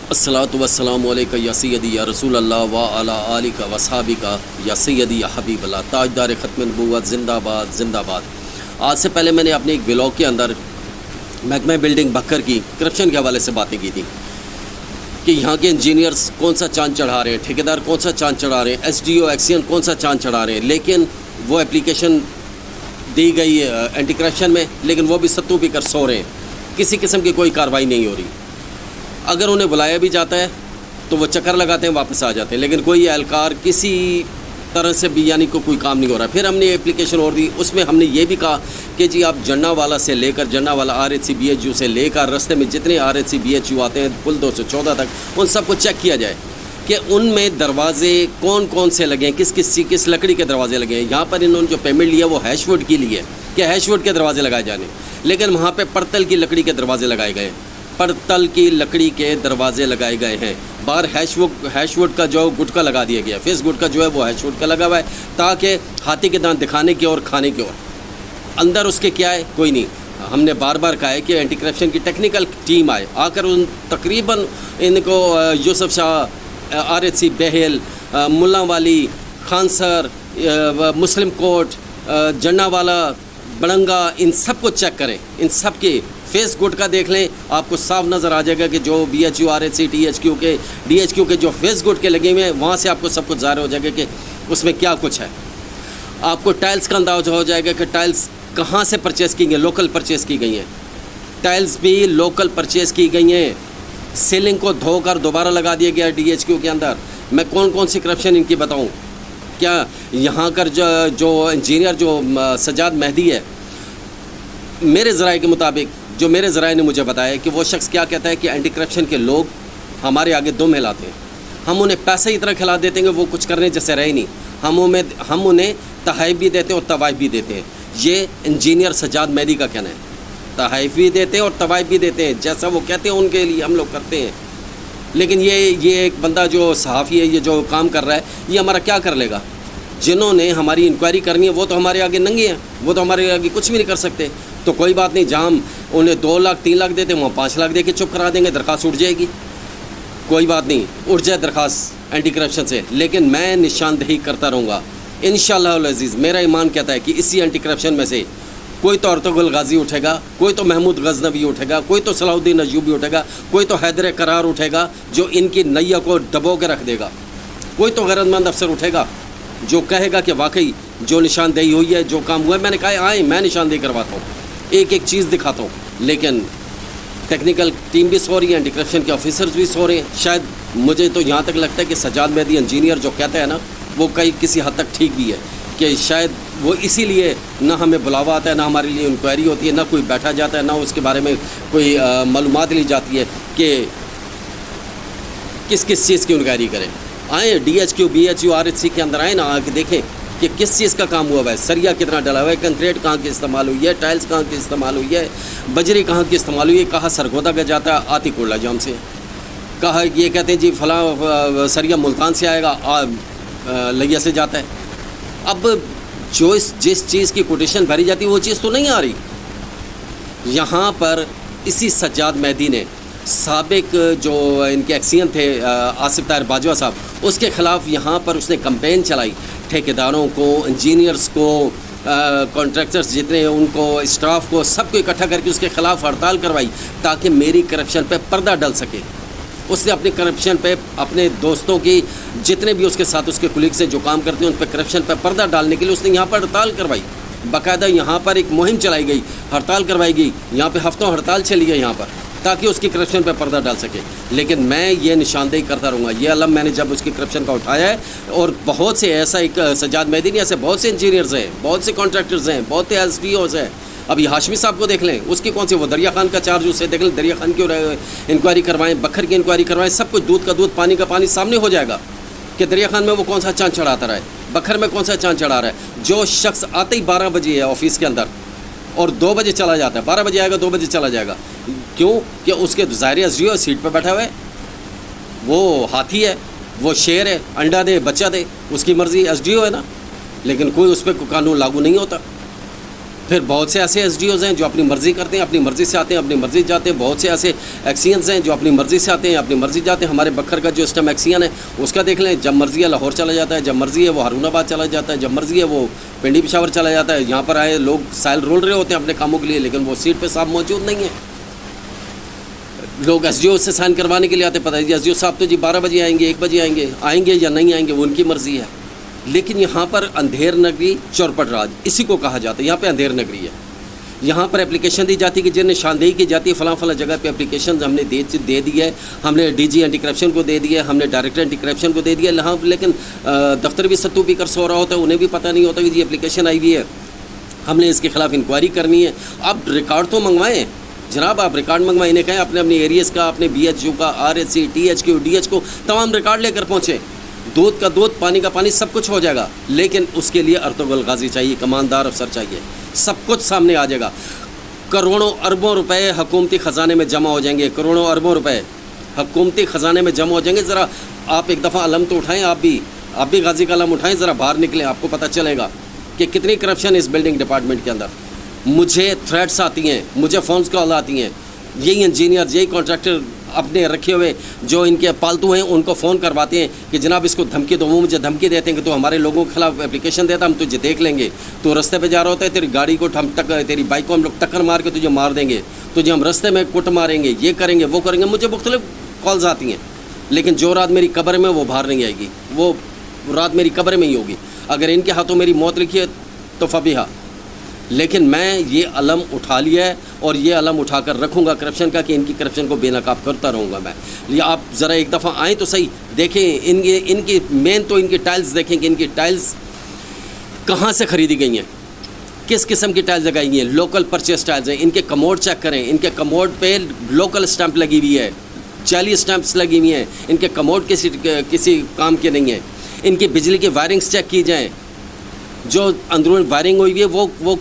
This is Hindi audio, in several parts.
अस्सलातु वस्सलामु अलैका या सय्यदी या रसूल अल्लाह व अला आलिका व सहाबिका या सय्यदी या हबीब अल्लाह। ताजदार ख़त्म नबूवत जिंदाबाद जिंदाबाद। आज से पहले मैंने अपने एक ब्लॉग के अंदर महकमा बिल्डिंग बकर की करप्शन के हवाले से बातें की थी कि यहाँ के इंजीनियर्स कौन सा चांद चढ़ा रहे हैं, ठेकेदार कौन सा चांद चढ़ा रहे हैं, SDO एक्सियन कौन सा चांद चढ़ा रहे हैं। लेकिन वो एप्लीकेशन दी गई एंटी करप्शन में, लेकिन वो भी सत्तू पी कर सो रहे हैं, किसी किस्म की कोई कार्रवाई नहीं हो रही। अगर उन्हें बुलाया भी जाता है तो वो चक्कर लगाते हैं, वापस आ जाते हैं, लेकिन कोई एहलकार किसी तरह से भी यानी कोई काम नहीं हो रहा। फिर हमने एप्लीकेशन और दी, उसमें हमने ये भी कहा कि जी आप जन्नावाला से लेकर जन्नावाला RHC BHU से लेकर रास्ते में जितने RHC BHU आते हैं पुल 214 तक, उन सबको चेक किया जाए कि उनमें दरवाजे कौन कौन से लगे हैं, किस लकड़ी के दरवाजे लगे हैं। यहाँ पर इन्होंने जो पेमेंट लिया वो हैशवुड की लिए कि हैशवुड के दरवाजे लगाए जाने, लेकिन वहाँ पर पड़तल की लकड़ी के दरवाजे लगाए गए, पड़तल की लकड़ी के दरवाजे लगाए गए हैं। बाहर हैशवुड का जो गुटका लगा दिया गया, फेस गुटका जो है वो हैशवुड का लगा हुआ है ताकि हाथी के दांत दिखाने की और खाने की। और अंदर उसके क्या है कोई नहीं। हमने बार बार कहा है कि एंटी करप्शन की टेक्निकल टीम आए, आकर उन तकरीबन इनको यूसुफ शाह, RHC बहेल, मुल्ला वाली, खान सर, मुस्लिम कोर्ट, जन्नावाला, बड़ंगा, इन सब को चेक करें। इन सब के फेस गुटका देख लें, आपको साफ नज़र आ जाएगा कि जो BHU RHC DHQ के जो फेस गुटके लगे हुए हैं वहाँ से आपको सब कुछ ज़ाहिर हो जाएगा कि उसमें क्या कुछ है। आपको टाइल्स का अंदाज़ा हो जाएगा कि टाइल्स कहाँ से परचेज़ की गई, लोकल परचेज़ की गई हैं। टाइल्स भी लोकल परचेज़ की गई हैं। सीलिंग को धोकर दोबारा लगा दिया गया DHQ के अंदर। मैं कौन कौन सी करप्शन इनकी बताऊँ क्या। यहाँ कर जो इंजीनियर जो सजाद मेहदी है, मेरे ज़राए के मुताबिक, जो मेरे ज़राए ने मुझे बताया कि वो शख्स क्या कहता है कि एंटी करप्शन के लोग हमारे आगे दुम हिलाते हैं, हम उन्हें पैसे इतना खिला देते हैं कि वो कुछ करने जैसे रहे नहीं। हम उन्हें तहफ़ भी देते हैं और तवाइफ भी देते हैं। ये इंजीनियर सजाद मेहदी का कहना है। तहफ़ भी देते हैं और तवाइफ भी देते हैं, जैसा वो कहते हैं उनके लिए हम लोग करते हैं। लेकिन ये एक बंदा जो सहाफ़ी है, ये जो काम कर रहा है, ये हमारा क्या कर लेगा। जिन्होंने हमारी इंक्वायरी करनी है वो तो हमारे आगे नंगे हैं, वो तो हमारे आगे कुछ भी नहीं कर सकते। तो कोई बात नहीं, जहाँ हम उन्हें 2 लाख 3 लाख देते हैं वहाँ 5 लाख दे के चुप करा देंगे, दरख्वास्त उठ जाएगी। कोई बात नहीं, उठ जाए दरख्वास्त एंटी करप्शन से, लेकिन मैं निशानदेही करता रहूँगा इंशाअल्लाह अज़ीज़। मेरा ईमान कहता है कि इसी एंटी करप्शन में से कोई तो अर्तुगरुल गाज़ी उठेगा, कोई तो महमूद गज़नवी उठेगा, कोई तो सलाहुद्दीन अय्यूबी उठेगा, कोई तो हैदर करार उठेगा जो इनकी नैया को डबो के रख देगा, कोई तो गैरतमंद अफसर उठेगा जो कहेगा कि वाकई जो निशानदेही हुई है, जो काम हुआ है, मैंने कहा आए मैं निशानदेही करवाता हूँ, एक एक चीज़ दिखाता हूँ। लेकिन टेक्निकल टीम भी सो रही है, एंटी करप्शन के ऑफिसर्स भी सो रहे हैं। शायद मुझे तो यहाँ तक लगता है कि सजाद मेहदी इंजीनियर जो कहता है ना, वो किसी हद तक ठीक भी है कि शायद वो इसीलिए ना हमें बुलावा आता है, ना हमारे लिए इंक्वायरी होती है, ना कोई बैठा जाता है, ना उसके बारे में कोई मालूमात ली जाती है कि किस किस चीज़ की इंक्वायरी करें। आए DHQ BHU RHC के अंदर आए ना, आके देखें कि किस चीज़ का काम हुआ है, सरिया कितना डला हुआ है, कंक्रीट कहाँ की इस्तेमाल हुई है, टाइल्स कहाँ की इस्तेमाल हुई है, बजरी कहाँ की इस्तेमाल हुई है, कहाँ सरगोदा का जाता है आती कोला जाम से, कहा ये कहते हैं जी फला सरिया मुल्तान से आएगा, लिया से जाता है। अब जिस चीज़ की कोटेशन भरी जाती है वो चीज़ तो नहीं आ रही। यहाँ पर इसी सज्जाद मेहदी ने साबिक जो इनके एक्सियन थे आसिफ ताहिर बाजवा साहब, उसके ख़िलाफ़ यहाँ पर उसने कैंपेन चलाई। ठेकेदारों को, इंजीनियर्स को, कॉन्ट्रैक्टर्स जितने हैं उनको, स्टाफ को, सबको इकट्ठा करके उसके ख़िलाफ़ हड़ताल करवाई ताकि मेरी करप्शन पे पर्दा डल सके। उसने अपनी करप्शन पे, अपने दोस्तों की जितने भी उसके साथ उसके कुलीग्स हैं जो काम करते हैं, उन पर करप्शन पे पर्दा डालने के लिए उसने यहाँ पर हड़ताल करवाई। बाकायदा यहाँ पर एक मुहिम चलाई गई, हड़ताल करवाई गई, यहाँ पे हफ्तों हड़ताल चली गई यहाँ पर, ताकि उसकी करप्शन पे पर्दा डाल सके। लेकिन मैं ये निशानदेही करता रहूँगा। ये अलम मैंने जब उसकी करप्शन का उठाया है, और बहुत से ऐसा एक सजाद मेहदी नहीं, ऐसे बहुत से इंजीनियर्स हैं, बहुत से कॉन्ट्रैक्टर्स हैं, बहुत से SDOs हैं। अभी हाशमी साहब को देख लें, उसकी कौन सी वो दरिया खान का चार्ज, उससे देख लें दरिया खान की इंक्वायरी करवाएं, बखर की इंक्वायरी करवाएं, सब कुछ दूध का दूध पानी का पानी सामने हो जाएगा कि दरिया खान में वो कौन सा चांद चढ़ाता रहा है, बखर में कौन सा चांद चढ़ा रहा है। जो शख्स आते ही 12 बजे है ऑफिस के अंदर और 2 बजे चला जाता है, 12 बजे आएगा 2 बजे चला जाएगा, क्यों कि उसके ज़ाहिर SDO सीट पर बैठा हुआ है, वो हाथी है, वो शेर है, अंडा दे बच्चा दे, उसकी मर्ज़ी, SDO है ना। लेकिन कोई उस पर कानून लागू नहीं होता। फिर बहुत से ऐसे एसडीओज हैं जो अपनी मर्ज़ी करते हैं, अपनी मर्ज़ी से आते हैं, अपनी मर्ज़ी जाते हैं। बहुत से ऐसे एक्सियंस हैं जो अपनी मर्ज़ी से आते हैं, अपनी मर्ज़ी जाते हैं। हमारे बखर का जो इस टाइम एक्सियन है उसका देख लें, जब मर्ज़ी है लाहौर चला जाता है, जब मर्ज़ी है वो हारूनाबाद चला जाता है, जब मर्ज़ी है वो पिंडी पेशावर चला जाता है। यहाँ पर आए लोग साइल रोल रहे होते हैं अपने कामों के लिए, लेकिन वो सीट पर साहब मौजूद नहीं है। लोग एसडीओ से साइन करवाने के लिए आते, पता है जी एसडीओ साहब तो जी 12 बजे आएंगे, 1 बजे आएंगे, आएंगे या नहीं आएंगे वो उनकी मर्ज़ी है। लेकिन यहाँ पर अंधेर नगरी चौरपट राज इसी को कहा जाता है। यहाँ पे अंधेर नगरी है। यहाँ पर एप्लीकेशन दी जाती है कि जिन्हें निशानदेही की जाती है फलां फलां जगह पे एप्लीकेशन हमने दे दी है, हमने डीजी एंटी करप्शन को दे दिया है, हमने डायरेक्टर एंटी करप्शन को दे दिया है। यहाँ लेकिन दफ्तर भी सत्तू पी कर सो रहा होता है, उन्हें भी पता नहीं होता कि जी एप्लीकेशन आई हुई है, हमने इसके खिलाफ इंक्वायरी करनी है। अब रिकॉर्ड तो मंगवाएँ जनाब, आप रिकॉर्ड मंगवाएं, इन्हें कहें अपने अपने एरियाज़ का, अपने BHU का, RSC, THQ, DH को तमाम रिकॉर्ड लेकर पहुँचें। दूध का दूध, पानी का पानी, सब कुछ हो जाएगा। लेकिन उसके लिए अर्तुगरुल गाजी चाहिए, कमानदार अफसर चाहिए, सब कुछ सामने आ जाएगा। करोड़ों अरबों रुपए हुकूमती ख़जाने में जमा हो जाएंगे, करोड़ों अरबों रुपए हुकूमती ख़जाने में जमा हो जाएंगे। ज़रा आप एक दफ़ा अलम तो उठाएँ, आप भी गाजी का अलम उठाएँ, ज़रा बाहर निकलें, आपको पता चलेगा कि कितनी करप्शन इस बिल्डिंग डिपार्टमेंट के अंदर। मुझे थ्रेट्स आती हैं, मुझे फ़ोन्स कॉल आती हैं, यही इंजीनियर, यही कॉन्ट्रैक्टर अपने रखे हुए जो इनके पालतू हैं उनको फ़ोन करवाते हैं कि जनाब इसको धमकी दो। वो मुझे धमकी देते हैं कि तो हमारे लोगों के खिलाफ एप्लीकेशन देता, हम तुझे देख लेंगे, तो रास्ते पे जा रहा होता है, तेरी गाड़ी को हम तेरी बाइक को हम लोग टक्कर मार के तुझे मार देंगे, तुझे हम रास्ते में कुट मारेंगे, ये करेंगे वो करेंगे। मुझे मुख्तलिफ कॉल्स आती हैं, लेकिन जो रात मेरी कब्र में वो बाहर नहीं आएगी, वो रात मेरी कब्र में ही होगी। अगर इनके हाथों मेरी मौत लिखी है तो फबीहा, लेकिन मैं ये अलम उठा लिया है और ये अलम उठाकर रखूँगा करप्शन का कि इनकी करप्शन को बेनकाब करता रहूँगा मैं। ये आप ज़रा एक दफ़ा आएँ तो सही, देखें इनकी मेन तो इनकी टाइल्स देखें कि इनकी टाइल्स कहाँ से ख़रीदी गई हैं, किस किस्म की टाइल्स लगाई गई हैं, लोकल परचेस टाइल्स हैं। इनके कमोड चेक करें, इनके कमोड पे लोकल स्टैंप लगी हुई है, 40 स्टैंप्स लगी हुई हैं। इनके कमोड किसी काम के नहीं है। इनकी बिजली की वायरिंग्स चेक की जाएँ, जो अंदरून वायरिंग हुई है वो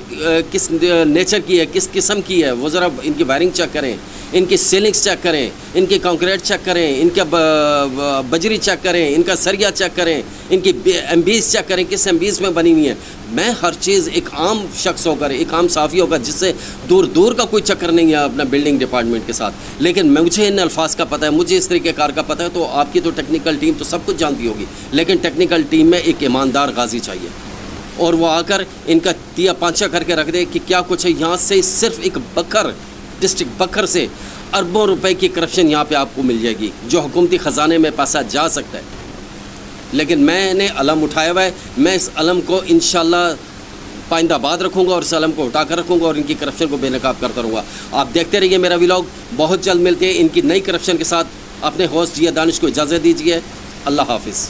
किस नेचर की है, किस किस्म की है, वो ज़रा इनकी वायरिंग चेक करें, इनकी सीलिंग्स चेक करें, इनकी कंक्रीट चेक करें, इनका बजरी चेक करें, इनका सरिया चेक करें, इनकी एम्बीज चेक करें किस एम्बीज में बनी हुई है। मैं हर चीज़ एक आम शख्स होकर, एक आम साफ़ी होकर, जिससे दूर दूर का कोई चक्कर नहीं है अपना बिल्डिंग डिपार्टमेंट के साथ, लेकिन मुझे इन अल्फाज का पता है, मुझे इस तरीके कार का पता है। तो आपकी तो टेक्निकल टीम तो सब कुछ जानती होगी, लेकिन टेक्निकल टीम में एक ईमानदार गाजी चाहिए और वो आकर इनका तिया पांचा करके रख दे कि क्या कुछ है। यहाँ से सिर्फ एक बकर, डिस्ट्रिक्ट बकर से अरबों रुपए की करप्शन यहाँ पे आपको मिल जाएगी, जो हुकूमती ख़जाने में पैसा जा सकता है। लेकिन मैंने अलम उठाया हुआ है, मैं इस अलम को इंशाल्लाह पाइंदाबाद रखूँगा और इस अलम को उठाकर रखूँगा और इनकी करप्शन को बेनकाब करता रहूँगा। आप देखते रहिए मेरा व्लॉग, बहुत जल्द मिलते हैं इनकी नई करप्शन के साथ। अपने होस्ट जिया दानिश को इजाज़त दीजिए। अल्लाह हाफिज़।